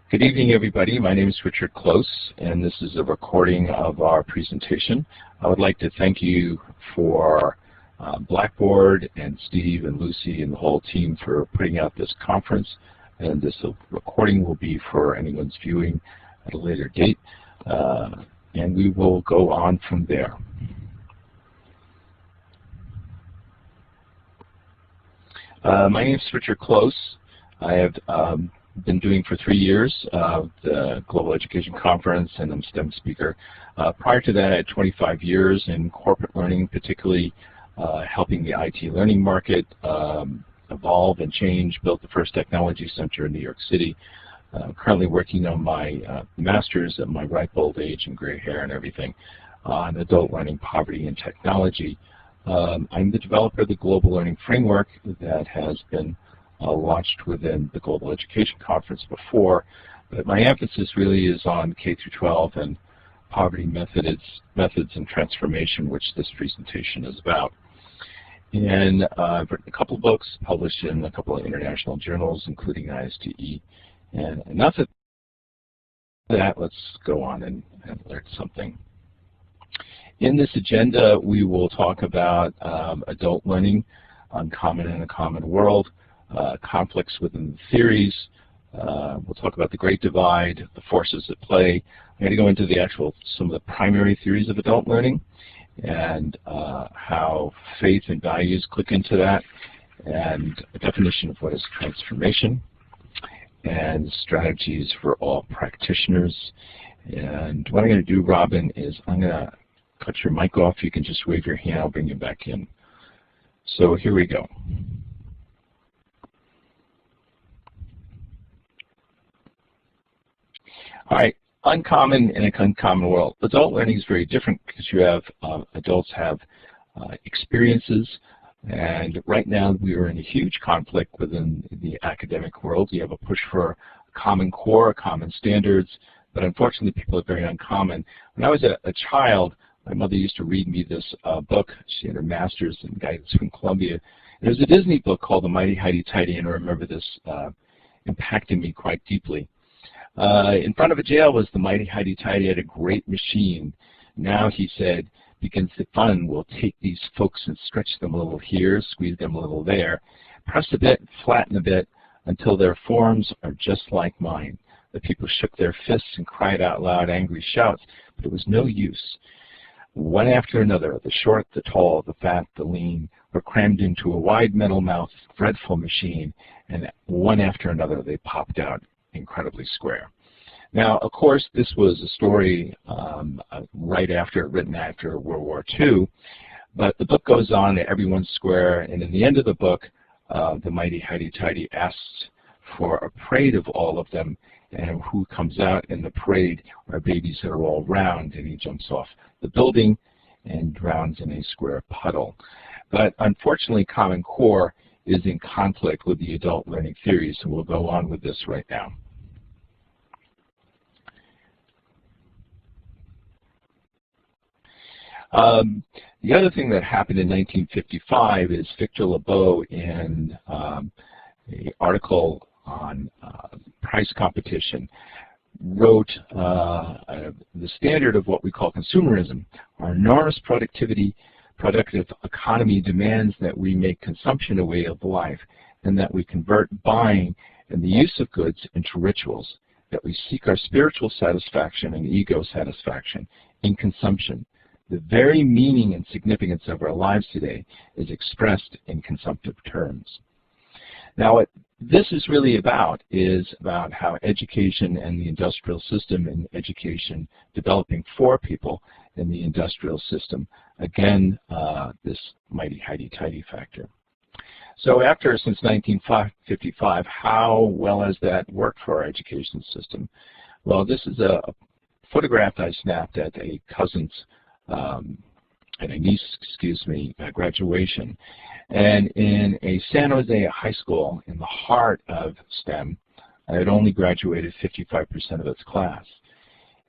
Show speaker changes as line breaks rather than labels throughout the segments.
Good evening, everybody. My name is Richard Close, and this is a recording of our presentation. I would like to thank you for Blackboard and Steve and Lucy and the whole team for putting out this conference. And this recording will be for anyone's viewing at a later date. And we will go on from there. My name is Richard Close. I have been doing for 3 years the Global Education Conference, and I'm a STEM speaker. Prior to that, I had 25 years in corporate learning, particularly helping the IT learning market evolve and change, built the first technology center in New York City. Currently working on my master's at my ripe old age and gray hair and everything on adult learning, poverty, and technology. I'm the developer of the Global Learning Framework that has been launched within the Global Education Conference before, but my emphasis really is on K-12 and poverty methods and transformation, which this presentation is about. And I've written a couple of books, published in a couple of international journals, including ISTE. And enough of that, let's go on and learn something. In this agenda, we will talk about adult learning, uncommon in a common world, conflicts within the theories. We'll talk about the Great Divide, the forces at play. I'm going to go into some of the primary theories of adult learning and how faith and values click into that, and a definition of what is transformation, and strategies for all practitioners. And what I'm going to do, Robin, is I'm going to cut your mic off. You can just wave your hand. I'll bring you back in. So here we go. All right, uncommon in an uncommon world. Adult learning is very different because you have adults have experiences, and right now we are in a huge conflict within the academic world. You have a push for a common core, common standards, but unfortunately people are very uncommon. When I was a child, my mother used to read me this book. She had her master's in guidance from Columbia. It was a Disney book called The Mighty Heighty Tighty, and I remember this impacting me quite deeply. In front of a jail was the Mighty Heighty Tighty, had a great machine. Now, he said, begins the fun. We'll take these folks and stretch them a little here, squeeze them a little there, press a bit, flatten a bit, until their forms are just like mine. The people shook their fists and cried out loud angry shouts, but it was no use. One after another, the short, the tall, the fat, the lean, were crammed into a wide metal-mouthed, dreadful machine, and one after another they popped out incredibly square. Now, of course, this was a story written after World War II, but the book goes on, everyone's square, and in the end of the book, the Mighty Heighty Tighty asks for a parade of all of them, and who comes out in the parade are babies that are all round, and he jumps off the building and drowns in a square puddle. But unfortunately, Common Core is in conflict with the adult learning theories, and we'll go on with this right now. The other thing that happened in 1955 is Victor Lebeau, in an article on price competition, wrote the standard of what we call consumerism. Our enormous productive economy demands that we make consumption a way of life, and that we convert buying and the use of goods into rituals, that we seek our spiritual satisfaction and ego satisfaction in consumption. The very meaning and significance of our lives today is expressed in consumptive terms. Now, what this is really about is about how education and the industrial system and education developing for people in the industrial system, again, this Mighty Heighty Tighty factor. So since 1955, how well has that worked for our education system? Well, this is a photograph I snapped at a cousin's at a niece, graduation. And in a San Jose high school in the heart of STEM, I had only graduated 55% of its class.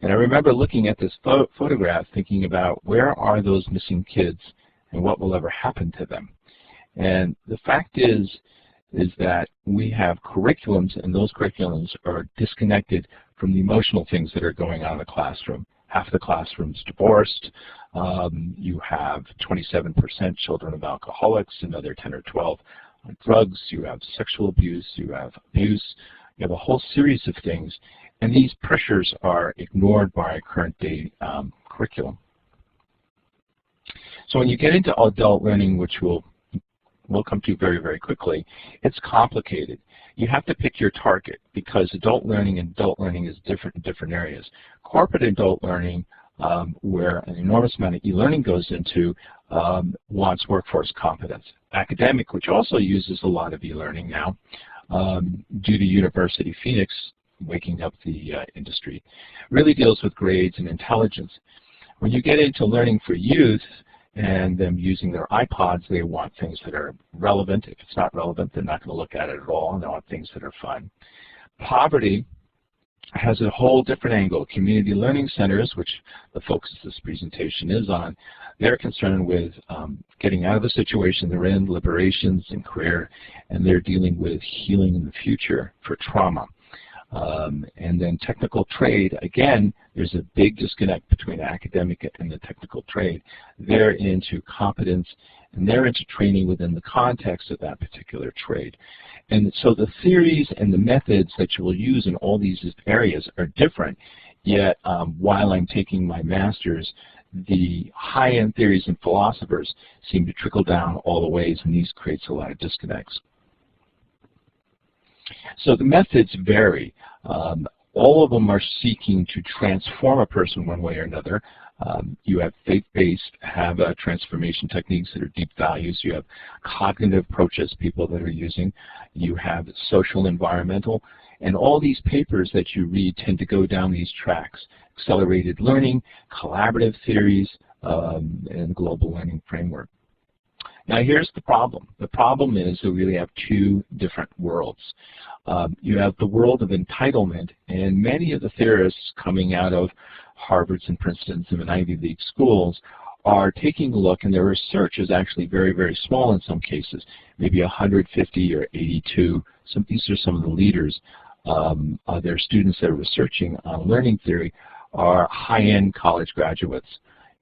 And I remember looking at this photograph thinking about where are those missing kids and what will ever happen to them. And the fact is is that we have curriculums, and those curriculums are disconnected from the emotional things that are going on in the classroom. Half the classroom's divorced. You have 27% children of alcoholics, another 10 or 12 on drugs. You have sexual abuse. You have abuse. You have a whole series of things, and these pressures are ignored by our current day curriculum. So when you get into adult learning, which we'll come to very, very quickly, it's complicated. You have to pick your target because adult learning is different in different areas. Corporate adult learning, where an enormous amount of e-learning goes into, wants workforce competence. Academic, which also uses a lot of e-learning now, due to University Phoenix waking up the industry, really deals with grades and intelligence. When you get into learning for youth, and them using their iPods, they want things that are relevant. If it's not relevant, they're not going to look at it at all, and they want things that are fun. Poverty has a whole different angle. Community learning centers, which the focus of this presentation is on, they're concerned with getting out of the situation they're in, liberations and career, and they're dealing with healing in the future for trauma. And then technical trade, again, there's a big disconnect between academic and the technical trade. They're into competence, and they're into training within the context of that particular trade. And so the theories and the methods that you will use in all these areas are different, yet while I'm taking my master's, the high-end theories and philosophers seem to trickle down all the ways, and these creates a lot of disconnects. So the methods vary. All of them are seeking to transform a person one way or another. You have faith-based, have transformation techniques that are deep values. You have cognitive approaches, people that are using. You have social, environmental. And all these papers that you read tend to go down these tracks. Accelerated learning, collaborative theories, and global learning framework. Now here's the problem. The problem is that we really have two different worlds. You have the world of entitlement, and many of the theorists coming out of Harvard's and Princeton's and Ivy League schools are taking a look, and their research is actually very, very small in some cases, maybe 150 or 82. These are some of the leaders. Their students that are researching on learning theory are high-end college graduates.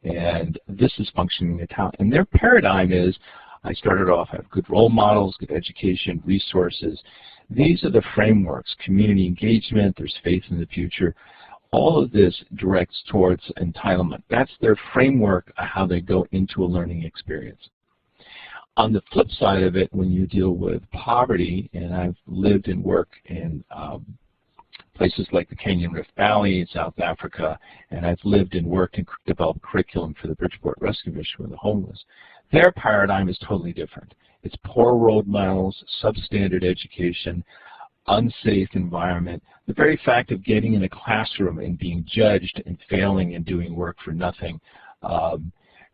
And this is functioning in town. And their paradigm is, I started off, I have good role models, good education, resources. These are the frameworks, community engagement, there's faith in the future. All of this directs towards entitlement. That's their framework of how they go into a learning experience. On the flip side of it, when you deal with poverty, and I've lived and worked in places like the Kenyan Rift Valley in South Africa, and I've lived and worked and developed curriculum for the Bridgeport Rescue Mission with the homeless. Their paradigm is totally different. It's poor role models, substandard education, unsafe environment. The very fact of getting in a classroom and being judged and failing and doing work for nothing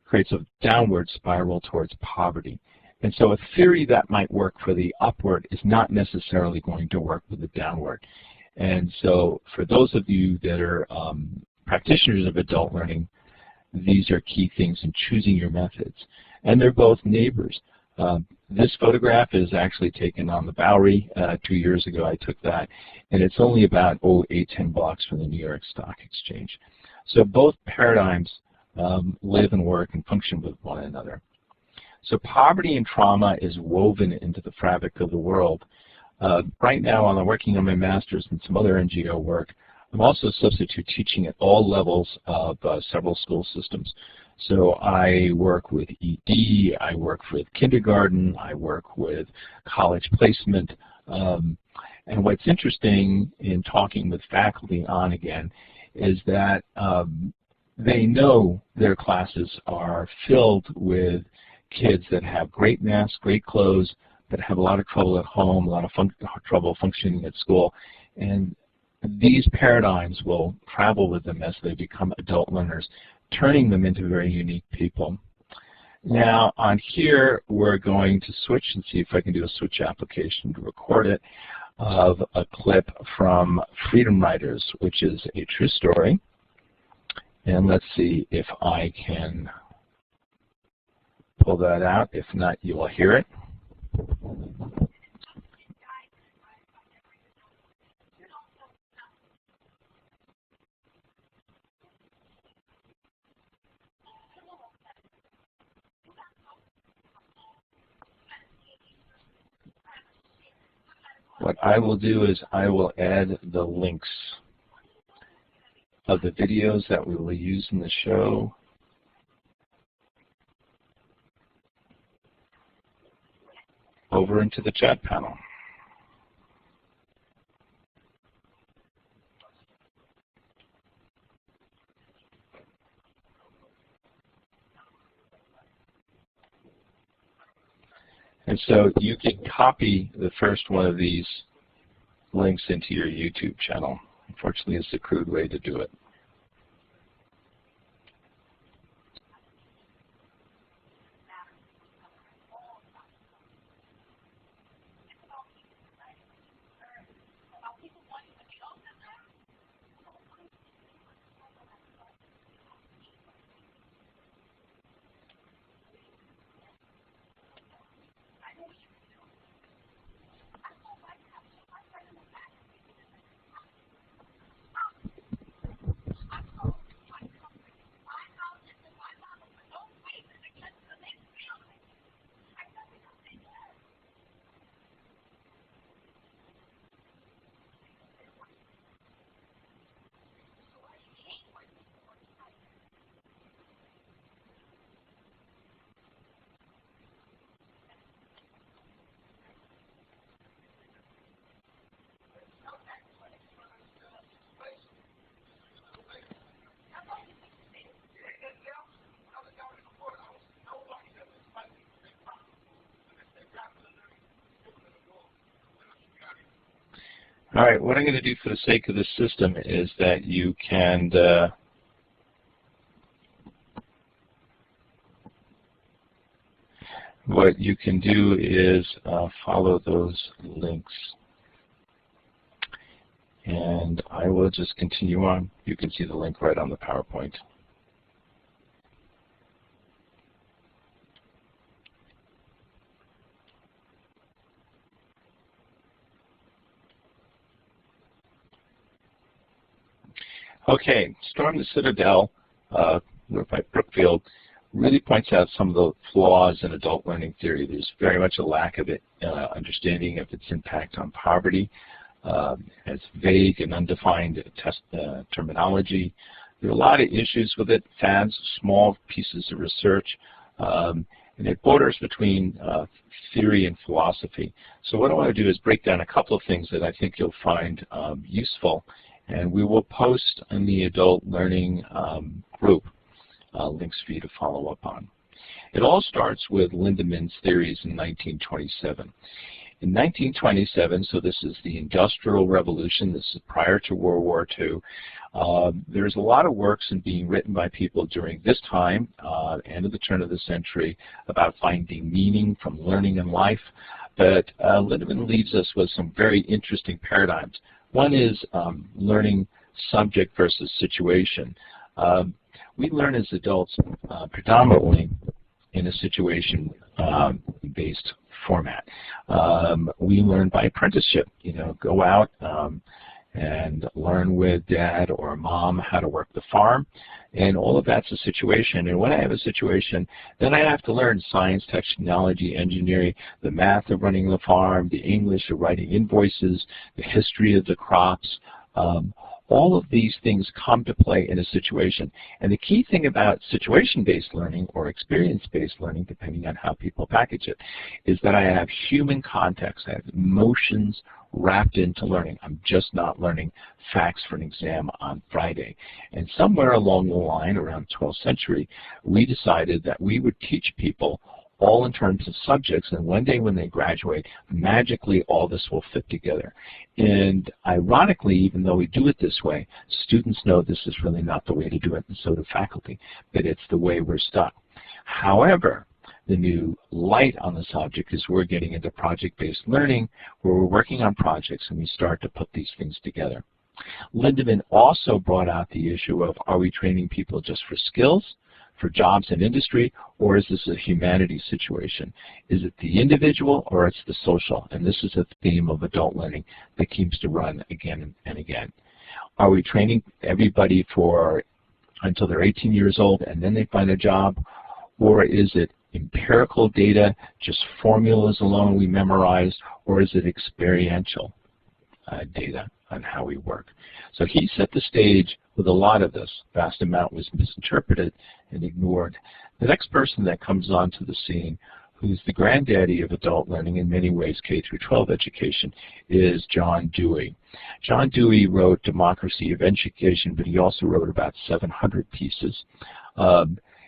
creates a downward spiral towards poverty. And so a theory that might work for the upward is not necessarily going to work with the downward. And so for those of you that are practitioners of adult learning, these are key things in choosing your methods. And they're both neighbors. This photograph is actually taken on the Bowery. 2 years ago I took that, and it's only about 8-10 blocks from the New York Stock Exchange. So both paradigms live and work and function with one another. So poverty and trauma is woven into the fabric of the world. Right now, I'm working on my master's and some other NGO work. I'm also substitute teaching at all levels of several school systems. So I work with ED, I work with kindergarten, I work with college placement. And what's interesting in talking with faculty on again is that they know their classes are filled with kids that have great maths, great clothes, that have a lot of trouble at home, a lot of trouble functioning at school. And these paradigms will travel with them as they become adult learners, turning them into very unique people. Now on here, we're going to switch and see if I can do a switch application to record it of a clip from Freedom Riders, which is a true story. And let's see if I can pull that out. If not, you will hear it. what I will do is I will add the links of the videos that we will use in the show. Over into the chat panel. And so you can copy the first one of these links into your YouTube channel. Unfortunately, it's a crude way to do it. All right, what I'm going to do for the sake of this system is that you can what you can do is follow those links. And I will just continue on. You can see the link right on the PowerPoint. Okay, Storm the Citadel, by Brookfield, really points out some of the flaws in adult learning theory. There's very much a lack of understanding of its impact on poverty. Has vague and undefined terminology. There are a lot of issues with it, fads, small pieces of research, and it borders between theory and philosophy. So what I want to do is break down a couple of things that I think you'll find useful, and we will post in the adult learning group links for you to follow up on. It all starts with Lindemann's theories in 1927. In 1927, so this is the Industrial Revolution, this is prior to World War II, there's a lot of works being written by people during this time, and at the turn of the century, about finding meaning from learning in life. But Lindemann leaves us with some very interesting paradigms. One is learning subject versus situation. We learn as adults predominantly in a situation-based format. We learn by apprenticeship, go out and learn with dad or mom how to work the farm, and all of that's a situation. And when I have a situation, then I have to learn science, technology, engineering, the math of running the farm, the English of writing invoices, the history of the crops. All of these things come to play in a situation. And the key thing about situation-based learning or experience-based learning, depending on how people package it, is that I have human context. I have emotions wrapped into learning. I'm just not learning facts for an exam on Friday. And somewhere along the line, around 12th century, we decided that we would teach people all in terms of subjects, and one day when they graduate, magically all this will fit together. And ironically, even though we do it this way, students know this is really not the way to do it, and so do faculty, but it's the way we're stuck. However, the new light on the subject is we're getting into project-based learning, where we're working on projects and we start to put these things together. Lindemann also brought out the issue of, are we training people just for skills, for jobs and industry, or is this a humanities situation? Is it the individual or it's the social? And this is a theme of adult learning that keeps to run again and again. Are we training everybody for until they're 18 years old and then they find a job, or is it empirical data, just formulas alone we memorized, or is it experiential data on how we work? So he set the stage with a lot of this. Vast amount was misinterpreted and ignored. The next person that comes onto the scene, who's the granddaddy of adult learning in many ways, K through 12 education, is John Dewey. John Dewey wrote Democracy of Education, but he also wrote about 700 pieces.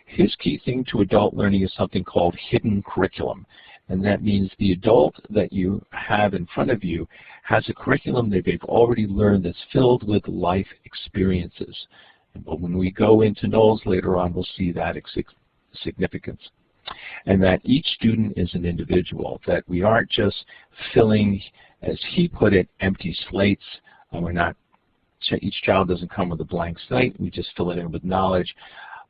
His key thing to adult learning is something called hidden curriculum. And that means the adult that you have in front of you has a curriculum that they've already learned that's filled with life experiences. But when we go into Knowles later on, we'll see that significance. And that each student is an individual, that we aren't just filling, as he put it, empty slates. Each child doesn't come with a blank slate, we just fill it in with knowledge.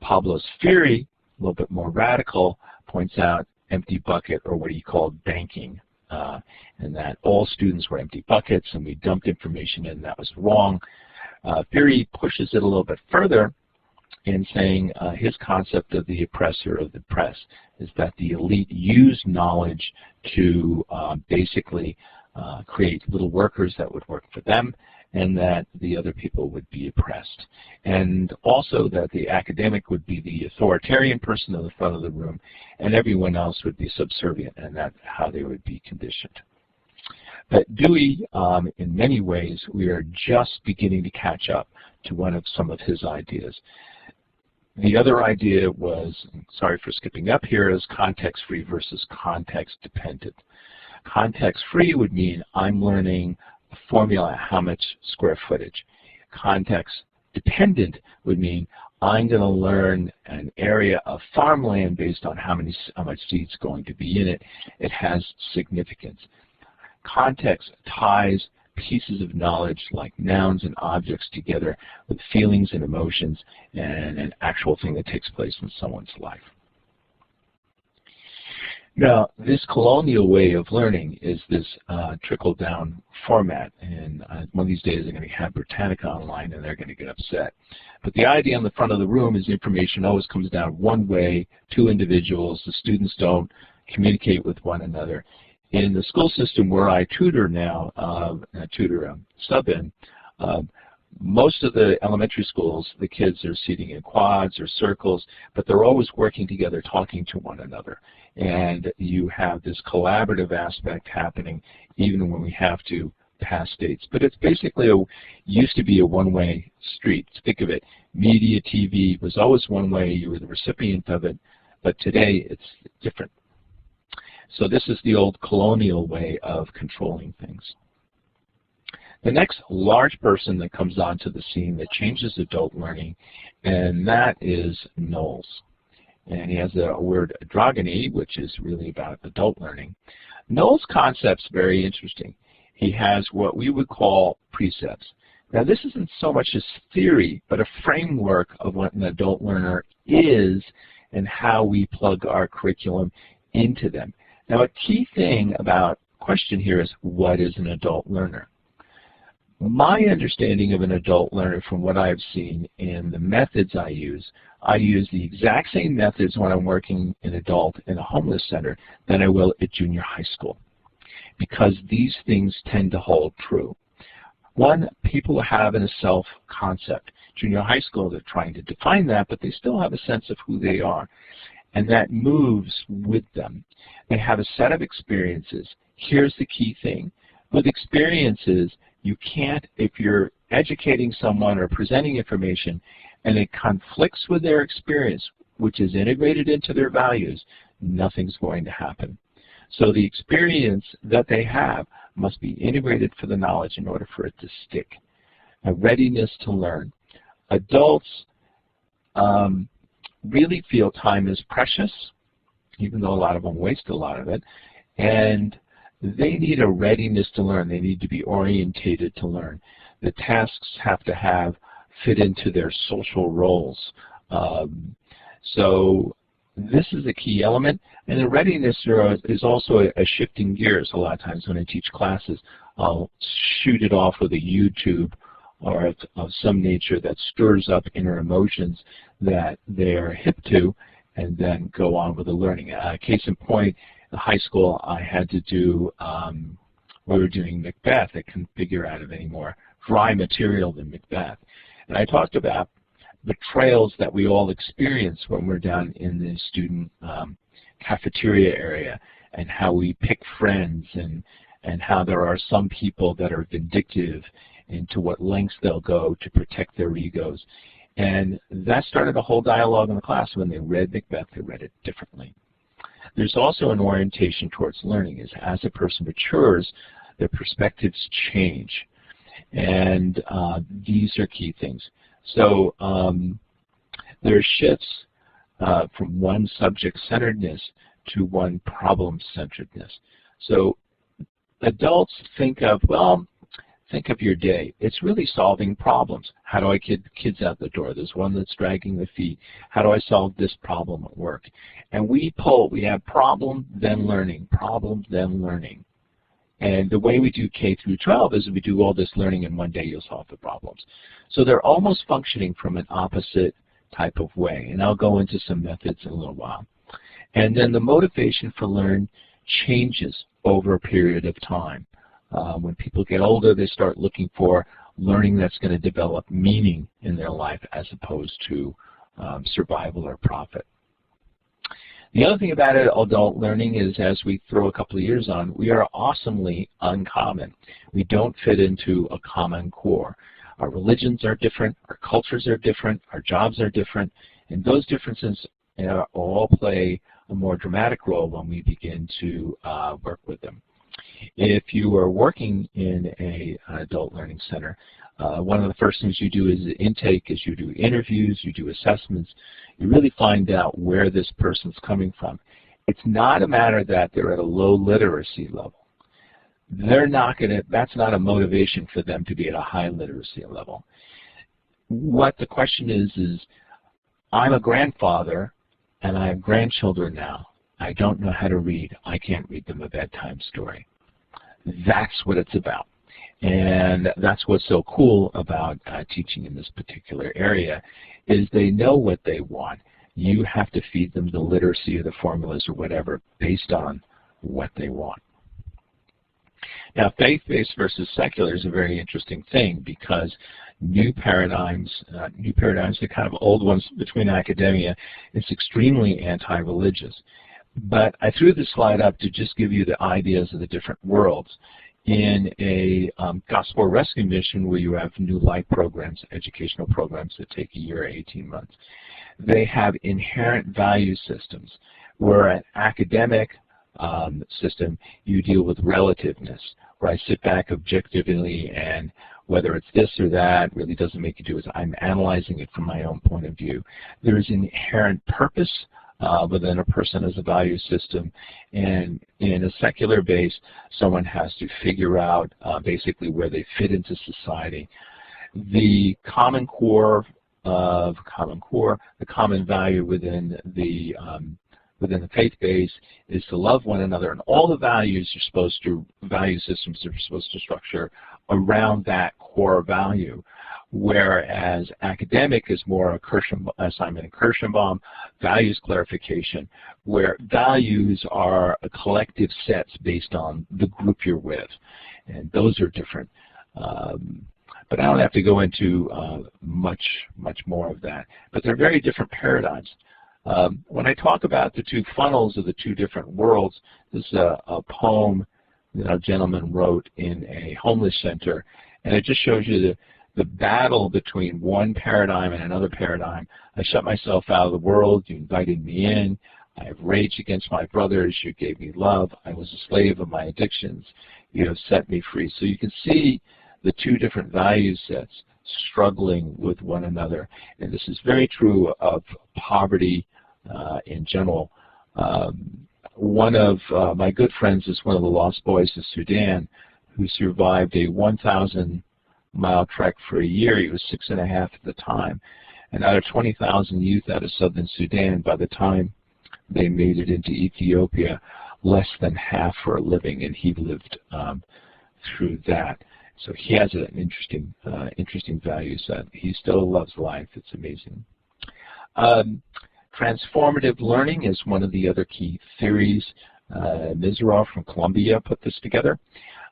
Pablo's theory, a little bit more radical, points out empty bucket, or what he called banking, and that all students were empty buckets and we dumped information in, and that was wrong. Theory pushes it a little bit further in saying his concept of the oppressor of the press is that the elite use knowledge to basically create little workers that would work for them, and that the other people would be oppressed. And also that the academic would be the authoritarian person in the front of the room, and everyone else would be subservient, and that's how they would be conditioned. But Dewey, in many ways, we are just beginning to catch up to some of his ideas. The other idea was, sorry for skipping up here, is context-free versus context-dependent. Context-free would mean I'm learning a formula, how much square footage. Context-dependent would mean I'm going to learn an area of farmland based on how much seed's going to be in it. It has significance. Context ties pieces of knowledge like nouns and objects together with feelings and emotions and an actual thing that takes place in someone's life. Now, this colonial way of learning is this trickle-down format, and one of these days they're going to have Britannica online and they're going to get upset. But the idea on the front of the room is information always comes down one way, two individuals. The students don't communicate with one another. In the school system where I tutor now, sub in, most of the elementary schools, the kids are sitting in quads or circles, but they're always working together, talking to one another. And you have this collaborative aspect happening even when we have to pass states. But it's basically used to be a one-way street. Think of it, media, TV was always one way, you were the recipient of it, but today it's different. So this is the old colonial way of controlling things. The next large person that comes onto the scene that changes adult learning, and that is Knowles. And he has the word androgyny, which is really about adult learning. Knowles' concept's very interesting. He has what we would call precepts. Now this isn't so much his theory, but a framework of what an adult learner is and how we plug our curriculum into them. Now a key thing about question here is, what is an adult learner? My understanding of an adult learner from what I've seen in the methods I use the exact same methods when I'm working in adult in a homeless center than I will at junior high school, because these things tend to hold true. One, people have a self-concept. Junior high school, they're trying to define that, but they still have a sense of who they are, and that moves with them. They have a set of experiences. Here's the key thing. With experiences, you can't, if you're educating someone or presenting information and it conflicts with their experience, which is integrated into their values, nothing's going to happen. So the experience that they have must be integrated for the knowledge in order for it to stick. A readiness to learn. Adults really feel time is precious, even though a lot of them waste a lot of it, and they need a readiness to learn. They need to be orientated to learn. The tasks have to fit into their social roles. So this is a key element. And the readiness is also a shifting gears. A lot of times when I teach classes, I'll shoot it off with a YouTube or of some nature that stirs up inner emotions that they're hip to, and then go on with the learning. Case in point, in high school, I had to do, we were doing Macbeth. I couldn't figure out of any more dry material than Macbeth. And I talked about betrayals that we all experience when we're down in the student cafeteria area, and how we pick friends, and how there are some people that are vindictive and to what lengths they'll go to protect their egos. And that started a whole dialogue in the class. When they read Macbeth, they read it differently. There's also an orientation towards learning. As a person matures, their perspectives change. And these are key things. So there are shifts from one subject-centeredness to one problem-centeredness. So adults think of, well, think of your day. It's really solving problems. How do I get the kids out the door? There's one that's dragging the feet. How do I solve this problem at work? And we have problem, then learning, problem, then learning. And the way we do K through 12 is we do all this learning and one day you'll solve the problems. So they're almost functioning from an opposite type of way. And I'll go into some methods in a little while. And then the motivation for learn changes over a period of time. When people get older, they start looking for learning that's going to develop meaning in their life as opposed to survival or profit. The other thing about adult learning is, as we throw a couple of years on, we are awesomely uncommon. We don't fit into a common core. Our religions are different, our cultures are different, our jobs are different, and those differences all play a more dramatic role when we begin to work with them. If you are working in an adult learning center, one of the first things you do is intake, is you do interviews, you do assessments. You really find out where this person's coming from. It's not a matter that they're at a low literacy level. They're not going to, that's not a motivation for them to be at a high literacy level. What the question is I'm a grandfather and I have grandchildren now. I don't know how to read. I can't read them a bedtime story. That's what it's about. And that's what's so cool about teaching in this particular area, is they know what they want. You have to feed them the literacy or the formulas or whatever based on what they want. Now, faith-based versus secular is a very interesting thing, because new paradigms, the kind of old ones between academia, it's extremely anti-religious. But I threw this slide up to just give you the ideas of the different worlds. In a gospel rescue mission where you have new life programs, educational programs that take a year or 18 months, they have inherent value systems, where an academic system, you deal with relativeness, where I sit back objectively, and whether it's this or that really doesn't make you do it. I'm analyzing it from my own point of view. There is an inherent purpose within a person as a value system, and in a secular base, someone has to figure out basically where they fit into society. The common core of the common value within the faith base is to love one another, and all the value systems are supposed to structure around that core value. Whereas academic is more a Simon and Kirschenbaum, values clarification, where values are a collective sets based on the group you're with, and those are different. But I don't have to go into much more of that. But they're very different paradigms. When I talk about the two funnels of the two different worlds, this is a poem that a gentleman wrote in a homeless center, and it just shows you the battle between one paradigm and another paradigm. I shut myself out of the world. You invited me in. I have raged against my brothers. You gave me love. I was a slave of my addictions. You have set me free. So you can see the two different value sets struggling with one another. And this is very true of poverty in general. One of my good friends is one of the lost boys of Sudan, who survived a 1,000-mile trek for a year. He was 6.5 at the time. And out of 20,000 youth out of southern Sudan, by the time they made it into Ethiopia, less than half were living, and he lived through that. So he has an interesting value set. He still loves life. It's amazing. Transformative learning is one of the other key theories. Mizraw from Columbia put this together.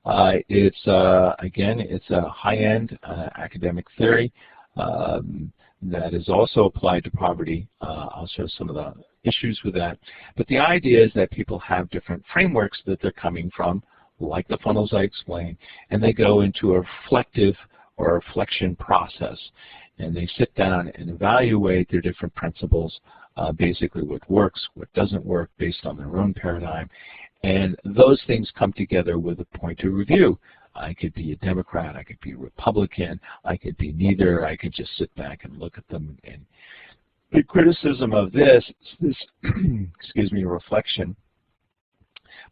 Again, it's a high-end academic theory that is also applied to poverty. I'll show some of the issues with that. But the idea is that people have different frameworks that they're coming from, like the funnels I explained, and they go into a reflective or reflection process. And they sit down and evaluate their different principles, basically what works, what doesn't work, based on their own paradigm. And those things come together with a point of review. I could be a Democrat, I could be a Republican, I could be neither, I could just sit back and look at them. And the criticism of this excuse me, reflection,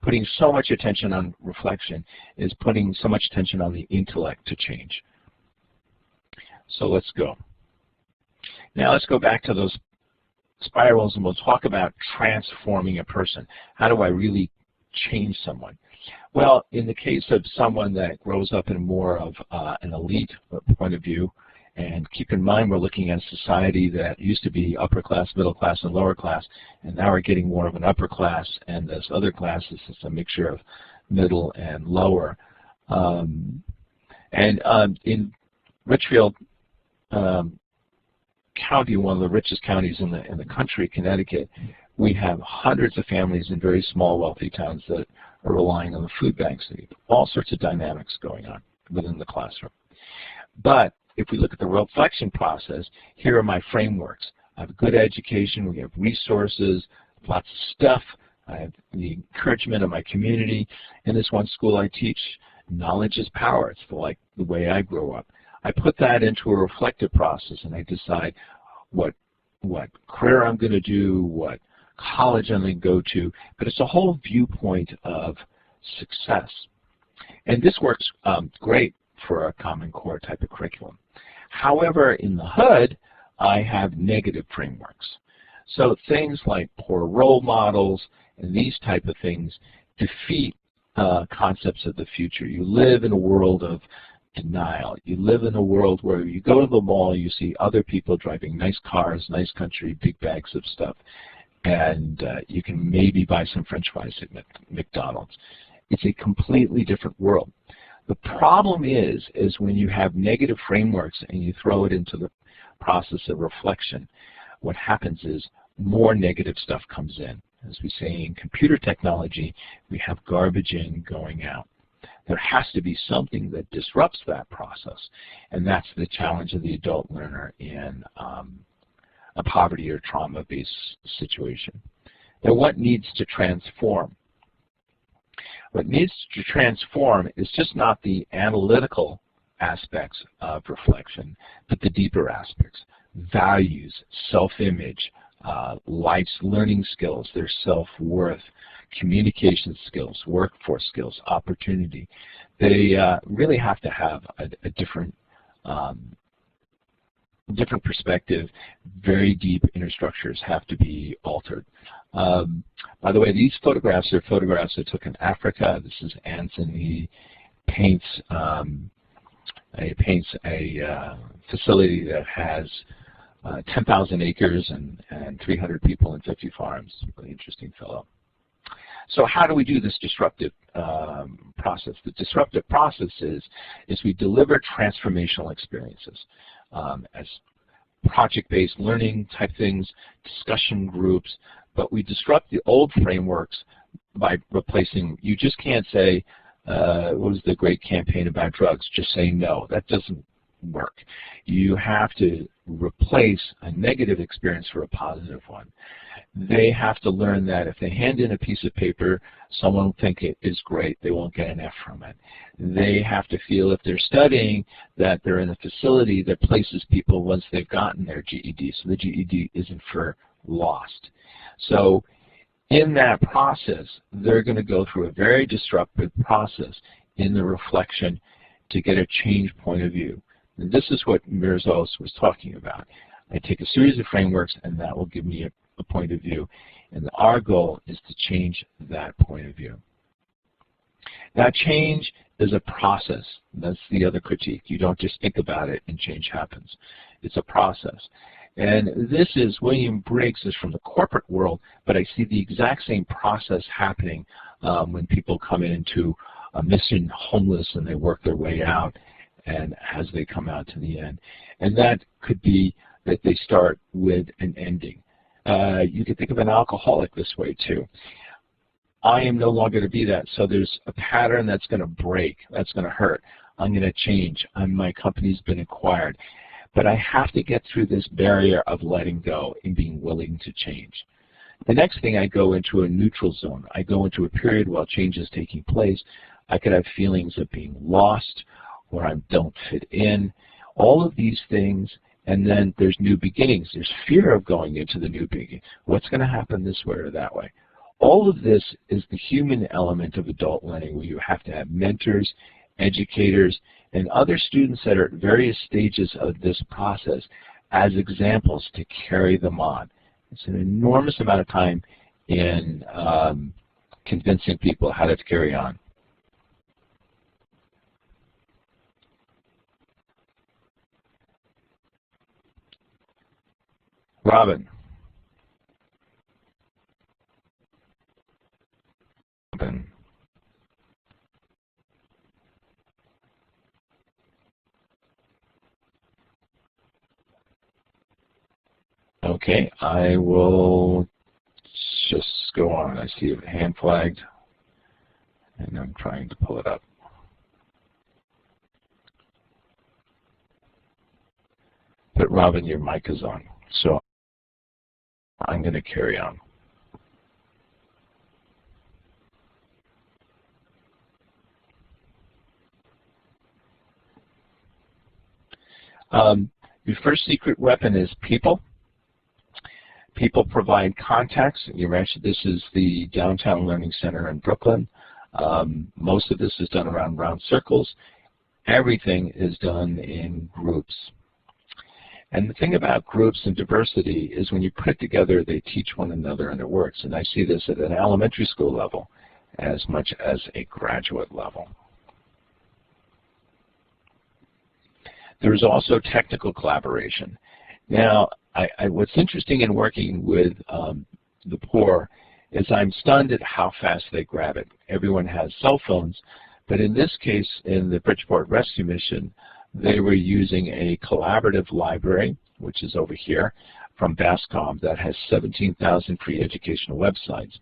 putting so much attention on reflection is putting so much attention on the intellect to change. So let's go. Now let's go back to those spirals, and we'll talk about transforming a person. How do I really change someone? Well, in the case of someone that grows up in more of an elite point of view, and keep in mind we're looking at a society that used to be upper class, middle class, and lower class, and now we're getting more of an upper class, and this other class is a mixture of middle and lower. In Richfield County, one of the richest counties in the country, Connecticut, we have hundreds of families in very small, wealthy towns that are relying on the food banks. All sorts of dynamics going on within the classroom. But if we look at the reflection process, here are my frameworks. I have a good education, we have resources, lots of stuff, I have the encouragement of my community. In this one school I teach, knowledge is power. It's like the way I grew up. I put that into a reflective process, and I decide what career I'm going to do, what college I'm going to go to, but it's a whole viewpoint of success. And this works great for a Common Core type of curriculum. However, in the hood, I have negative frameworks. So things like poor role models and these type of things defeat concepts of the future. You live in a world of denial. You live in a world where you go to the mall, you see other people driving nice cars, nice country, big bags of stuff, and you can maybe buy some French fries at McDonald's. It's a completely different world. The problem is when you have negative frameworks and you throw it into the process of reflection, what happens is more negative stuff comes in. As we say in computer technology, we have garbage in, going out. There has to be something that disrupts that process, and that's the challenge of the adult learner in a poverty or trauma-based situation. Now, what needs to transform? What needs to transform is just not the analytical aspects of reflection, but the deeper aspects: values, self-image, life's learning skills, their self-worth, communication skills, workforce skills, opportunity. They really have to have a different perspective. Very deep inner structures have to be altered. By the way, these photographs are photographs I took in Africa. This is Anson. He paints a facility that has 10,000 acres and 300 people and 50 farms. Really interesting fellow. So how do we do this disruptive process? The disruptive process is we deliver transformational experiences as project-based learning type things, discussion groups, but we disrupt the old frameworks by replacing. You just can't say, what was the great campaign about drugs? Just say no. That doesn't work. You have to replace a negative experience for a positive one. They have to learn that if they hand in a piece of paper, someone will think it is great. They won't get an F from it. They have to feel, if they're studying, that they're in a facility that places people once they've gotten their GED, so the GED isn't for lost. So in that process, they're going to go through a very disruptive process in the reflection to get a change point of view. And this is what Mirza was talking about. I take a series of frameworks, and that will give me a point of view. And our goal is to change that point of view. Now, change is a process. That's the other critique. You don't just think about it and change happens. It's a process. And this is, William Briggs is from the corporate world, but I see the exact same process happening when people come into a mission homeless and they work their way out, and as they come out to the end. And that could be that they start with an ending. You could think of an alcoholic this way too. I am no longer to be that, so there's a pattern that's going to break, that's going to hurt. I'm going to change. My company's been acquired. But I have to get through this barrier of letting go and being willing to change. The next thing, I go into a neutral zone. I go into a period while change is taking place. I could have feelings of being lost, or I don't fit in, all of these things. And then there's new beginnings. There's fear of going into the new beginning. What's going to happen this way or that way? All of this is the human element of adult learning, where you have to have mentors, educators, and other students that are at various stages of this process as examples to carry them on. It's an enormous amount of time in convincing people how to carry on. Robin. Okay, I will just go on. I see a hand flagged, and I'm trying to pull it up. But Robin, your mic is on, so I'm going to carry on. Your first secret weapon is people. People provide context. You mentioned this is the Downtown Learning Center in Brooklyn. Most of this is done around round circles. Everything is done in groups. And the thing about groups and diversity is when you put it together, they teach one another and it works. And I see this at an elementary school level as much as a graduate level. There's also technical collaboration. Now, what's interesting in working with the poor is I'm stunned at how fast they grab it. Everyone has cell phones, but in this case, in the Bridgeport Rescue Mission, they were using a collaborative library, which is over here, from Bascom that has 17,000 free educational websites.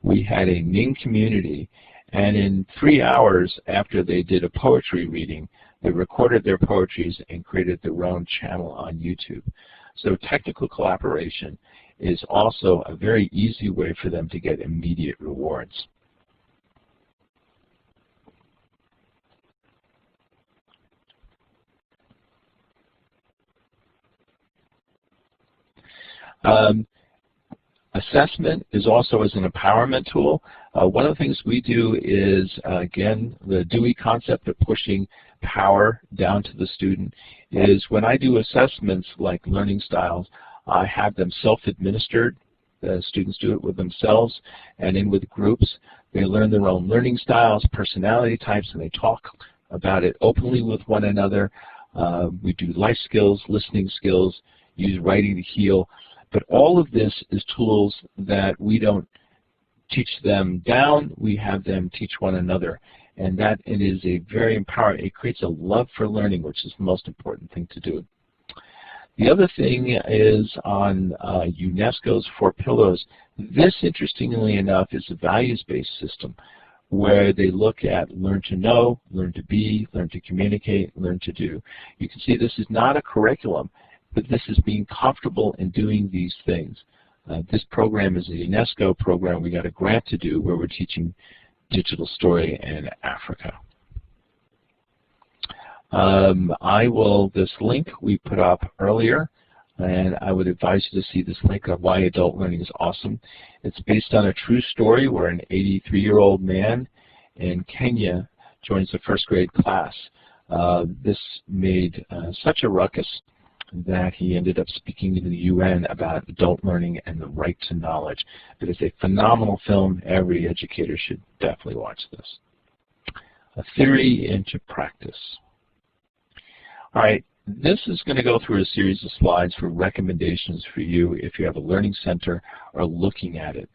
We had a Ning community, and in 3 hours after they did a poetry reading, they recorded their poetries and created their own channel on YouTube. So technical collaboration is also a very easy way for them to get immediate rewards. Assessment is also as an empowerment tool. One of the things we do is, again, the Dewey concept of pushing power down to the student is when I do assessments like learning styles, I have them self-administered. The students do it with themselves and in with groups. They learn their own learning styles, personality types, and they talk about it openly with one another. We do life skills, listening skills, use writing to heal. But all of this is tools that we don't teach them down, we have them teach one another. And that it is a very empowering, it creates a love for learning, which is the most important thing to do. The other thing is on UNESCO's 4 Pillars. This, interestingly enough, is a values-based system where they look at learn to know, learn to be, learn to communicate, learn to do. You can see this is not a curriculum, but this is being comfortable in doing these things. This program is a UNESCO program we got a grant to do where we're teaching digital story in Africa. This link we put up earlier, and I would advise you to see this link of why adult learning is awesome. It's based on a true story where an 83-year-old man in Kenya joins the 1st grade class. This made such a ruckus that he ended up speaking to the UN about adult learning and the right to knowledge. It is a phenomenal film. Every educator should definitely watch this. A theory into practice. All right, this is going to go through a series of slides for recommendations for you if you have a learning center or looking at it.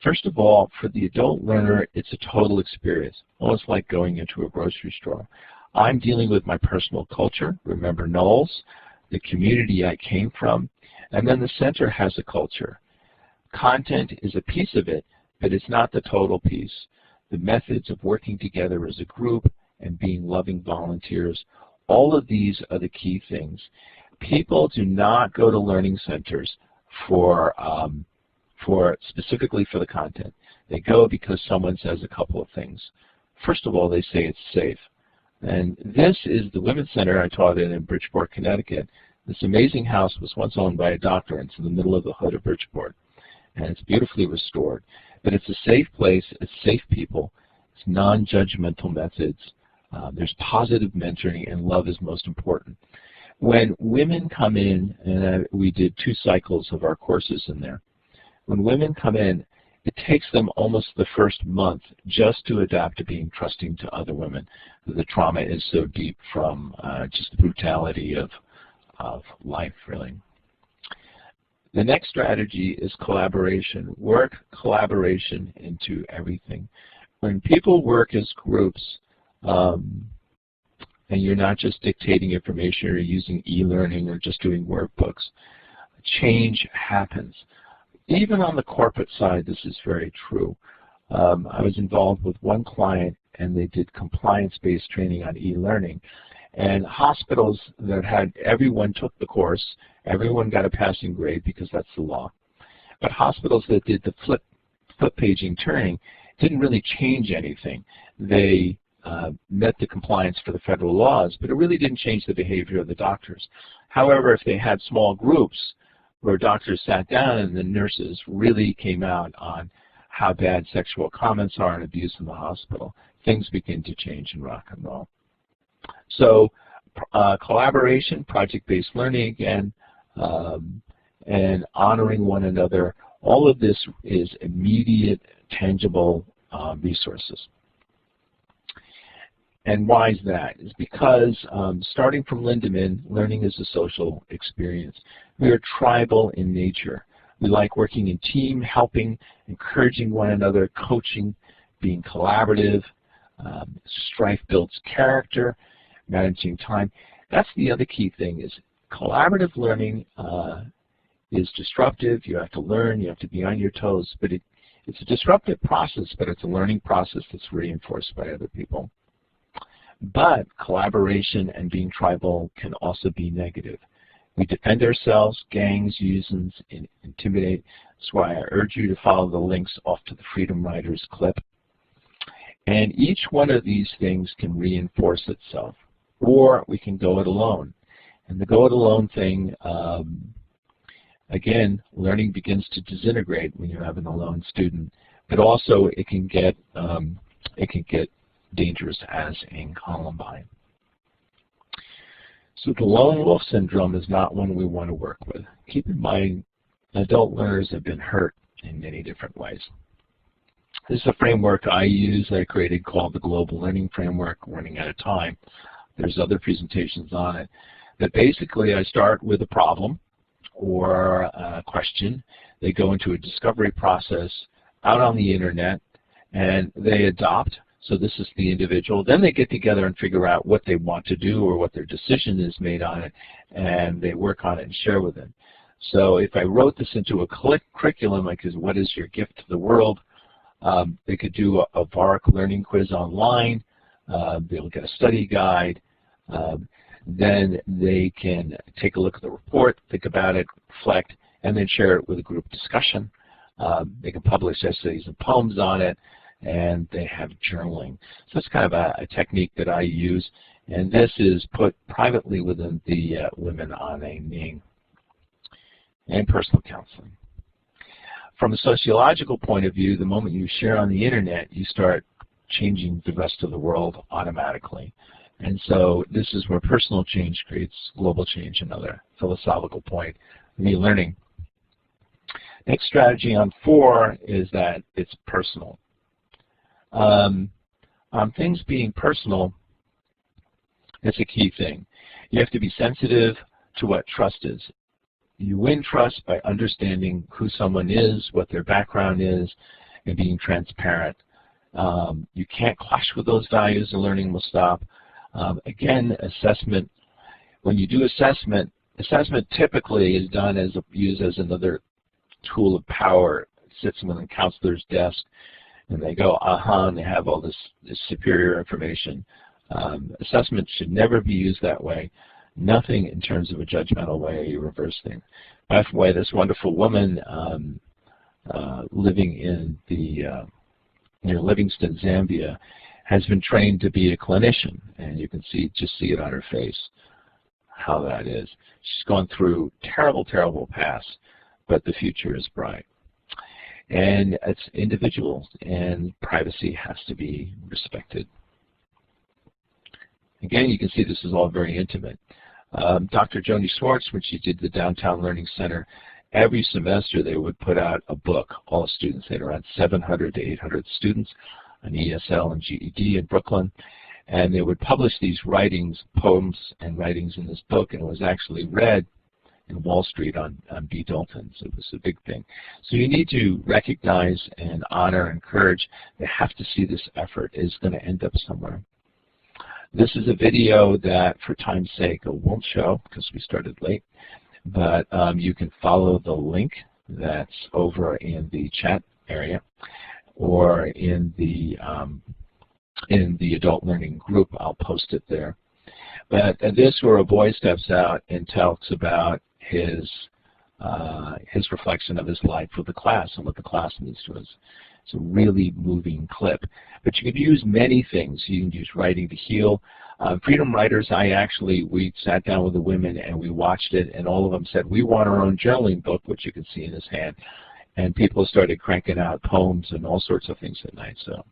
First of all, for the adult learner, it's a total experience, almost like going into a grocery store. I'm dealing with my personal culture, remember Knowles, the community I came from, and then the center has a culture. Content is a piece of it, but it's not the total piece. The methods of working together as a group and being loving volunteers, all of these are the key things. People do not go to learning centers specifically for the content. They go because someone says a couple of things. First of all, they say it's safe. And this is the Women's Center I taught in Bridgeport, Connecticut. This amazing house was once owned by a doctor, and it's in the middle of the hood of Bridgeport. And it's beautifully restored. But it's a safe place, it's safe people, it's non-judgmental methods, there's positive mentoring, and love is most important. When women come in, and we did 2 cycles of our courses in there, when women come in, it takes them almost the first month just to adapt to being trusting to other women. The trauma is so deep from just the brutality of life, really. The next strategy is collaboration. Work collaboration into everything. When people work as groups, and you're not just dictating information or using e-learning or just doing workbooks, change happens. Even on the corporate side, this is very true. I was involved with one client, and they did compliance-based training on e-learning. And hospitals that had everyone took the course, everyone got a passing grade because that's the law. But hospitals that did the flip paging training didn't really change anything. They met the compliance for the federal laws, but it really didn't change the behavior of the doctors. However, if they had small groups where doctors sat down and the nurses really came out on how bad sexual comments are and abuse in the hospital, things begin to change in rock and roll. So collaboration, project-based learning again, and honoring one another, all of this is immediate, tangible resources. And why is that? It's because starting from Lindemann, learning is a social experience. We are tribal in nature. We like working in team, helping, encouraging one another, coaching, being collaborative. Strife builds character, managing time. That's the other key thing is collaborative learning is disruptive. You have to learn, you have to be on your toes, but it's a disruptive process, but it's a learning process that's reinforced by other people. But collaboration and being tribal can also be negative. We defend ourselves, gangs use and intimidate. That's why I urge you to follow the links off to the Freedom Riders clip. And each one of these things can reinforce itself, or we can go it alone. And the go it alone thing, again, learning begins to disintegrate when you have an alone student, but also it can get dangerous as in Columbine. So the lone wolf syndrome is not one we want to work with. Keep in mind, adult learners have been hurt in many different ways. This is a framework I use, I created called the Global Learning Framework, Learning at a Time. There's other presentations on it. But basically, I start with a problem or a question. They go into a discovery process out on the internet, and they adopt. So this is the individual. Then they get together and figure out what they want to do or what their decision is made on it, and they work on it and share with it. So if I wrote this into a curriculum, like what is your gift to the world, they could do a VARC learning quiz online. They'll get a study guide. Then they can take a look at the report, think about it, reflect, and then share it with a group discussion. They can publish essays and poems on it, and they have journaling. So it's kind of a technique that I use, and this is put privately within the Women on a Ning and personal counseling. From a sociological point of view, the moment you share on the internet, you start changing the rest of the world automatically. And so this is where personal change creates global change, another philosophical point of e-learning. Next strategy on 4 is that it's personal. On things being personal, it's a key thing. You have to be sensitive to what trust is. You win trust by understanding who someone is, what their background is, and being transparent. You can't clash with those values and learning will stop. Again, assessment. When you do assessment typically is done used as another tool of power. It sits on the counselor's desk and they go, and they have all this superior information. Assessment should never be used that way. Nothing in terms of a judgmental way, you reverse things. By the way, this wonderful woman living in near Livingston, Zambia, has been trained to be a clinician, and you can just see it on her face how that is. She's gone through terrible, terrible past, but the future is bright. And it's individuals, and privacy has to be respected. Again, you can see this is all very intimate. Dr. Joni Schwartz, when she did the Downtown Learning Center, every semester they would put out a book, all students. They had around 700 to 800 students on ESL and GED in Brooklyn. And they would publish these writings, poems and writings in this book, and it was actually read in Wall Street on B. Dalton's. It was a big thing. So you need to recognize and honor and encourage. They have to see this effort is going to end up somewhere. This is a video that, for time's sake, I won't show because we started late, but you can follow the link that's over in the chat area or in the adult learning group. I'll post it there. But this where a boy steps out and talks about his reflection of his life with the class and what the class means to us. It's a really moving clip. But you could use many things. You can use Writing to Heal. Freedom Writers, we sat down with the women and we watched it, and all of them said, we want our own journaling book, which you can see in his hand. And people started cranking out poems and all sorts of things at night. So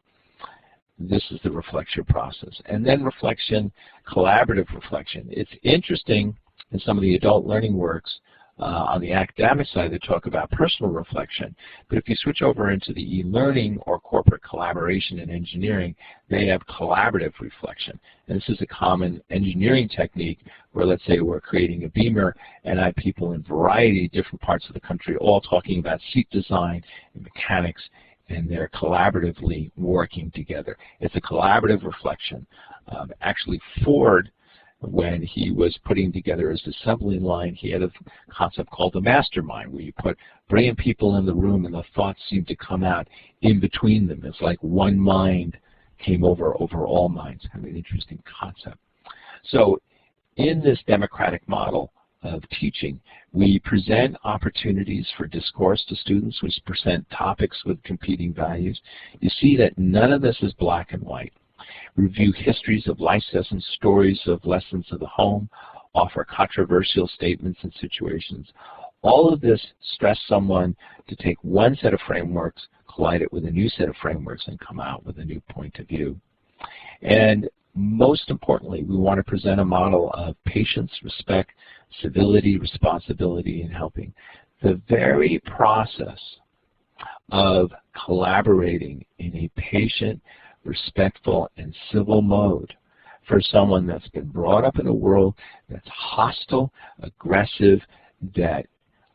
this is the reflection process. And then reflection, collaborative reflection. It's interesting in some of the adult learning works on the academic side they talk about personal reflection. But if you switch over into the e-learning or corporate collaboration in engineering, they have collaborative reflection. And this is a common engineering technique where, let's say, we're creating a beamer and I have people in a variety of different parts of the country all talking about seat design and mechanics, and they're collaboratively working together. It's a collaborative reflection. Actually, Ford, when he was putting together his assembly line, he had a concept called the mastermind, where you put brilliant people in the room and the thoughts seem to come out in between them. It's like one mind came over all minds. Kind of an interesting concept. So in this democratic model of teaching, we present opportunities for discourse to students. We present topics with competing values. You see that none of this is black and white. Review histories of life lessons, stories of lessons of the home, offer controversial statements and situations. All of this stress someone to take one set of frameworks, collide it with a new set of frameworks, and come out with a new point of view. And most importantly, we want to present a model of patience, respect, civility, responsibility, and helping. The very process of collaborating in a patient, respectful, and civil mode for someone that's been brought up in a world that's hostile, aggressive, that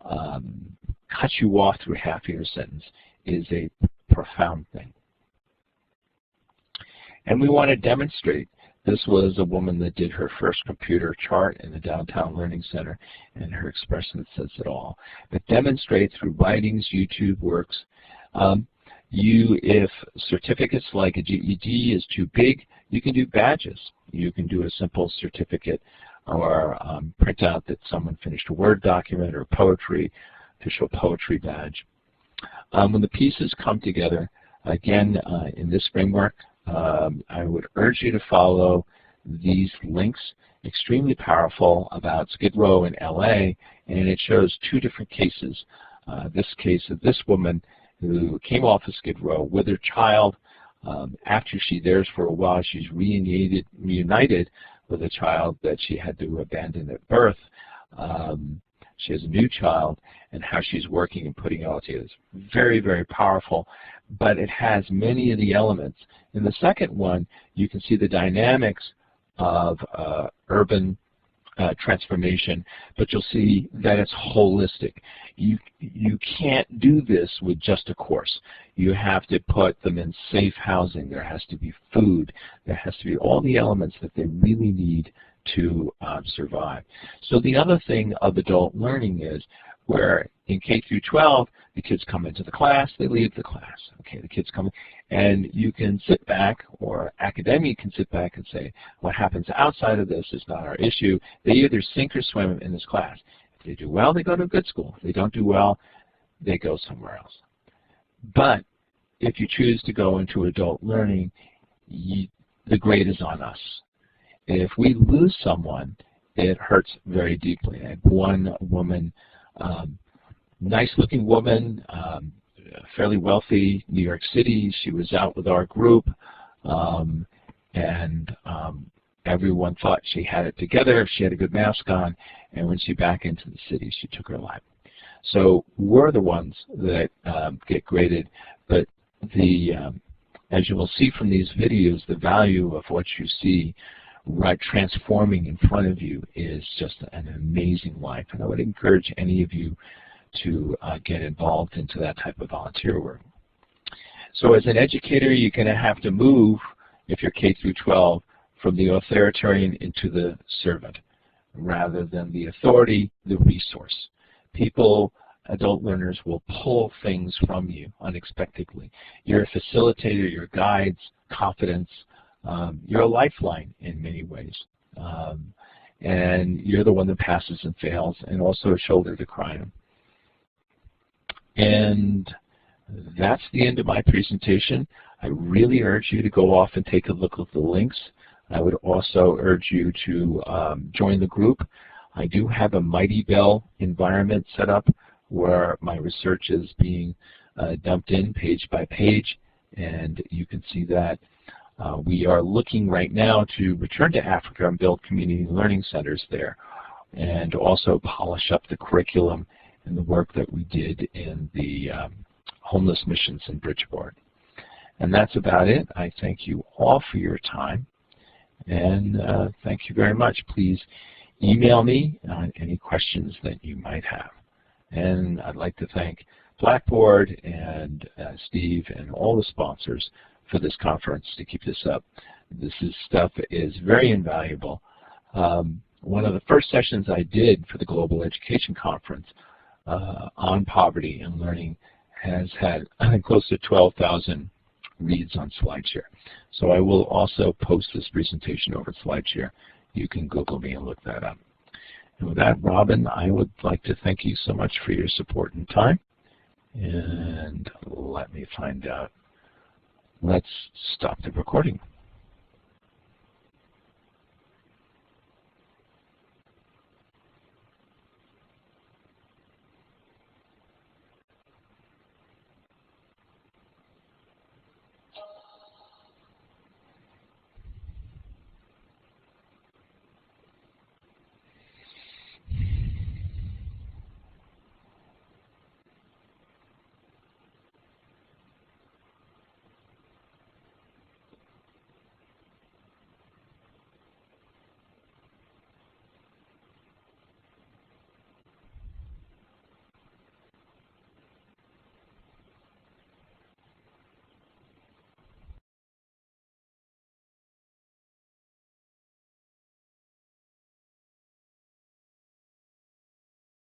cuts you off through half of your sentence is a profound thing. And we want to demonstrate. This was a woman that did her first computer chart in the Downtown Learning Center, and her expression says it all. But demonstrate through writings, YouTube works. If certificates like a GED is too big, you can do badges. You can do a simple certificate or printout that someone finished a Word document or poetry, official poetry badge. When the pieces come together, again, in this framework, I would urge you to follow these links. Extremely powerful about Skid Row in LA, and it shows two different cases. This case of this woman who came off of Skid Row with her child. After she's there for a while, she's reunited with a child that she had to abandon at birth. She has a new child, and how she's working and putting it all together. It's very, very powerful, but it has many of the elements. In the second one, you can see the dynamics of urban transformation, but you'll see that it's holistic. You can't do this with just a course. You have to put them in safe housing. There has to be food. There has to be all the elements that they really need to survive. So the other thing of adult learning is where in K through 12, the kids come into the class, they leave the class. Okay, the kids come in, and you can sit back, or academia can sit back and say, what happens outside of this is not our issue. They either sink or swim in this class. If they do well, they go to a good school. If they don't do well, they go somewhere else. But if you choose to go into adult learning, the grade is on us. If we lose someone, it hurts very deeply. I had one woman, nice-looking woman, fairly wealthy, New York City. She was out with our group, and everyone thought she had it together. She had a good mask on, and when she back into the city, she took her life. So we're the ones that get graded, but as you will see from these videos, the value of what you see right transforming in front of you is just an amazing life. And I would encourage any of you to get involved into that type of volunteer work. So as an educator, you're going to have to move, if you're K through 12, from the authoritarian into the servant, rather than the authority, the resource. People, adult learners, will pull things from you unexpectedly. You're a facilitator, you're guides, confidence. You're a lifeline in many ways. And you're the one that passes and fails, and also a shoulder to cry on. And that's the end of my presentation. I really urge you to go off and take a look at the links. I would also urge you to join the group. I do have a Mighty Bell environment set up where my research is being dumped in page by page, and you can see that. We are looking right now to return to Africa and build community learning centers there, and also polish up the curriculum and the work that we did in the homeless missions in Bridgeport. And that's about it. I thank you all for your time, and thank you very much. Please email me on any questions that you might have. And I'd like to thank Blackboard and Steve and all the sponsors for this conference to keep this up. This stuff is very invaluable. One of the first sessions I did for the Global Education Conference on poverty and learning has had close to 12,000 reads on SlideShare. So I will also post this presentation over SlideShare. You can Google me and look that up. And with that, Robin, I would like to thank you so much for your support and time. And let me find out. Let's stop the recording.